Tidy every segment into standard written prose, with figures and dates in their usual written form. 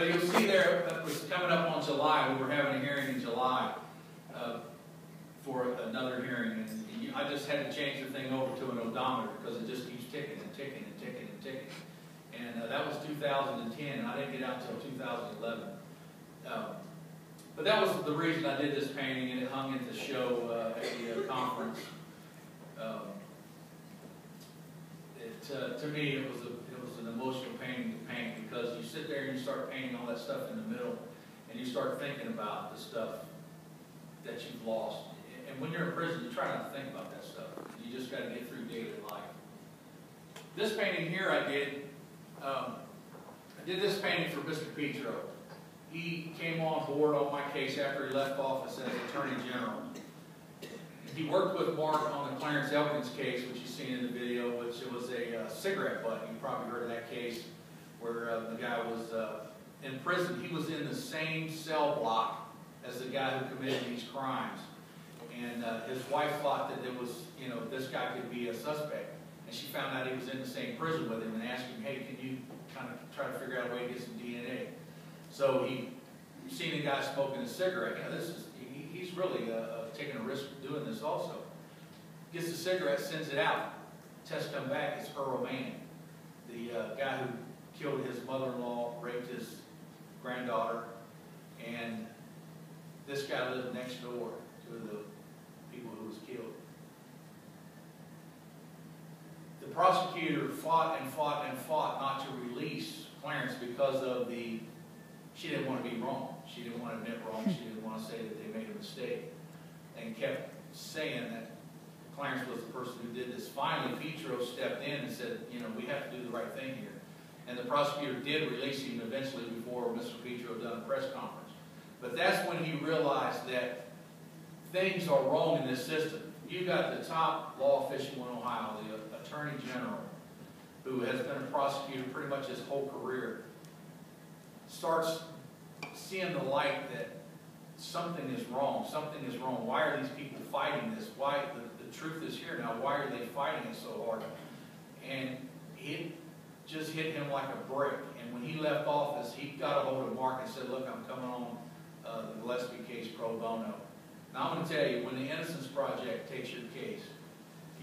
But you'll see there, it was coming up on July. We were having a hearing in July for another hearing, and I just had to change the thing over to an odometer because it just keeps ticking and ticking and ticking and ticking. And that was 2010, and I didn't get out until 2011. But that was the reason I did this painting, and it hung at the show at the conference. To me, it was an emotional painting to paint, because you sit there and you start painting all that stuff in the middle, and you start thinking about the stuff that you've lost. And when you're in prison, you try not to think about that stuff. You just got to get through daily life. This painting here I did this painting for Mr. Petro. He came on board on my case after he left office as Attorney General. He worked with Mark on the Clarence Elkins case, which you've seen in the video, which was a cigarette butt. You probably heard of that case where the guy was in prison. He was in the same cell block as the guy who committed these crimes. And his wife thought that there was, this guy could be a suspect. And she found out he was in the same prison with him and asked him, hey, can you kind of try to figure out a way to get some DNA? So he seen a guy smoking a cigarette. He's really taking a risk of doing this also. Gets the cigarette, sends it out. Tests come back, it's Earl Manning, the guy who killed his mother-in-law, raped his granddaughter, and this guy lived next door to the people who was killed. The prosecutor fought and fought and fought not to release Clarence because of she didn't want to be wrong. She didn't want to admit wrong. She didn't want to say that they made a mistake. And kept saying that Clarence was the person who did this. Finally, Petro stepped in and said, we have to do the right thing here. And the prosecutor did release him eventually before Mr. Petro done a press conference. But that's when he realized that things are wrong in this system. You've got the top law official in Ohio, the Attorney General, who has been a prosecutor pretty much his whole career, starts seeing the light that something is wrong. Something is wrong. Why are these people fighting this? Why the truth is here now? Why are they fighting it so hard? And it just hit him like a brick. And when he left office, he got a hold of Mark and said, "Look, I'm coming on the Gillispie case pro bono." Now I'm going to tell you, when the Innocence Project takes your case,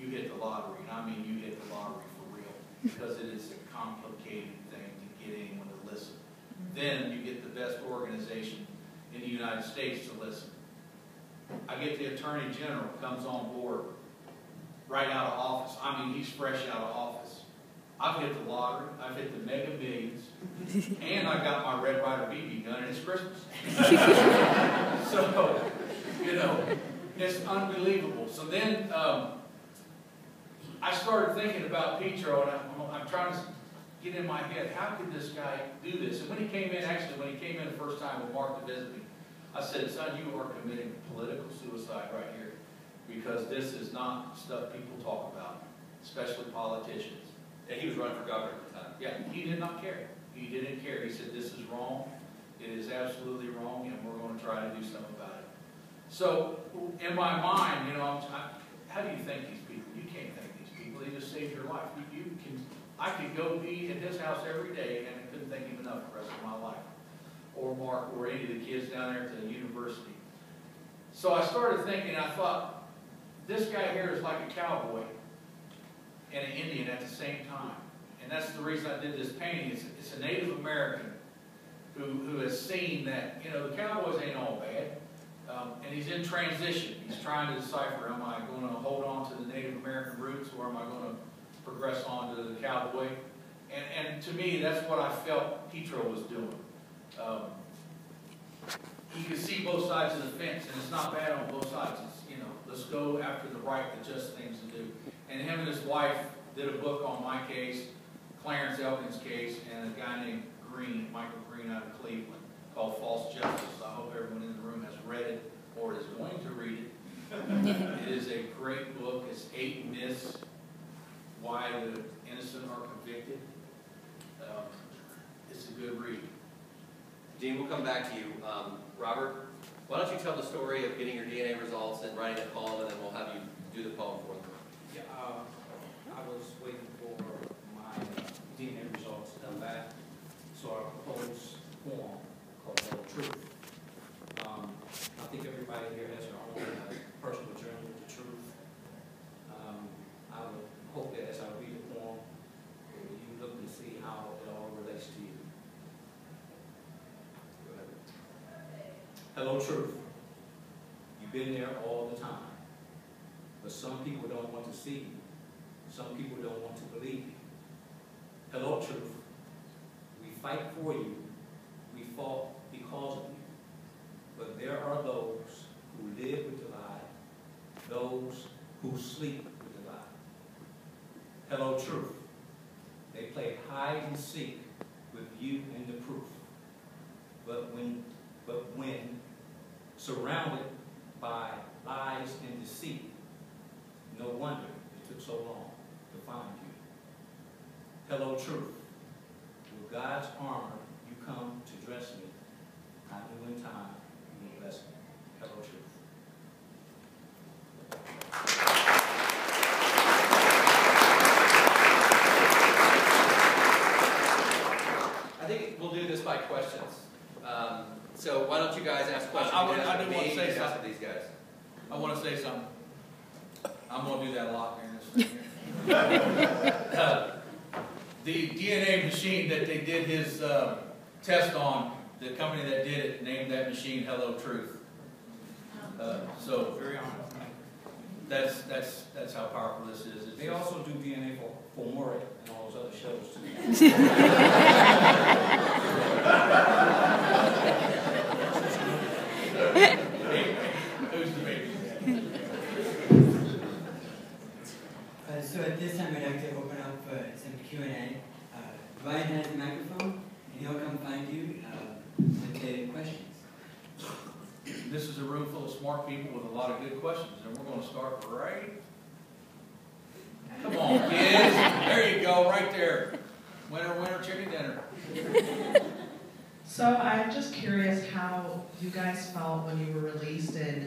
you hit the lottery. And I mean, you hit the lottery for real, because it is a complicated thing to get anyone to listen. Then you get the best organization in the United States to listen. I get the Attorney General comes on board right out of office. I mean, he's fresh out of office. I've hit the lottery. I've hit the Mega Millions. And I got my Red Ryder BB gun, and it's Christmas. So, it's unbelievable. So then I started thinking about Petro, and I'm trying to get in my head, how could this guy do this? And when he came in, when he came in the first time with Mark to visit me, I said, "Son, you are committing political suicide right here, because this is not stuff people talk about, especially politicians." And he was running for governor at the time. Yeah, he did not care. He didn't care. He said, "This is wrong. It is absolutely wrong, and we're going to try to do something about it." So, in my mind, how do you thank these people? You can't thank these people. They just saved your life. I could go be at his house every day, and I couldn't thank him enough the rest of my life. Or Mark, or any of the kids down there at the university. So I started thinking, I thought, this guy here is like a cowboy and an Indian at the same time. And that's the reason I did this painting. It's a Native American who has seen that, the cowboys ain't all bad. And he's in transition. He's trying to decipher, am I going to hold on to the Native American roots, or am I going to progress on to the cowboy? And to me, that's what I felt Petro was doing. You can see both sides of the fence, and it's not bad on both sides. It's, let's go after the right, the just things to do. And him and his wife did a book on my case, Clarence Elkins' case, and a guy named Michael Green out of Cleveland, called False Justice. I hope everyone in the room has read it or is going to read it. It is a great book. It's 8 myths why the innocent are convicted. It's a good read. Dean, we'll come back to you. Robert, why don't you tell the story of getting your DNA results and writing a poem, and then we'll have you do the poem for them. Yeah, I was waiting for my DNA results to come back, so I proposed a poem Hello, truth. You've been there all the time. But some people don't want to see you. Some people don't want to believe you. Hello, truth. We fight for you. We fought because of you. But there are those who live with the lie, those who sleep with the lie. Hello, truth. They play hide and seek with you and the proof. But when surrounded by lies and deceit, no wonder it took so long to find you. Hello, truth. With God's armor, you come to dress me. I knew in time you would bless me. Hello, truth. I think we'll do this by questions. So why don't you guys ask questions? I do want to say ask something. these guys. I want to say something. I'm going to do that a lot during this thing here. The DNA machine that they did his test on, the company that did it named that machine Hello Truth. So Very honored. that's how powerful this is. It's They just- also do DNA for Maury and all those other shows too. Who's the baby? So at this time, I'd like to open up some Q&A. Ryan has the microphone, and he'll come find you with the questions. This is a room full of smart people with a lot of good questions, and we're going to start right. Come on, kids. There you go, right there. Winner, winner, chicken dinner. So I'm just curious how you guys felt when you were released and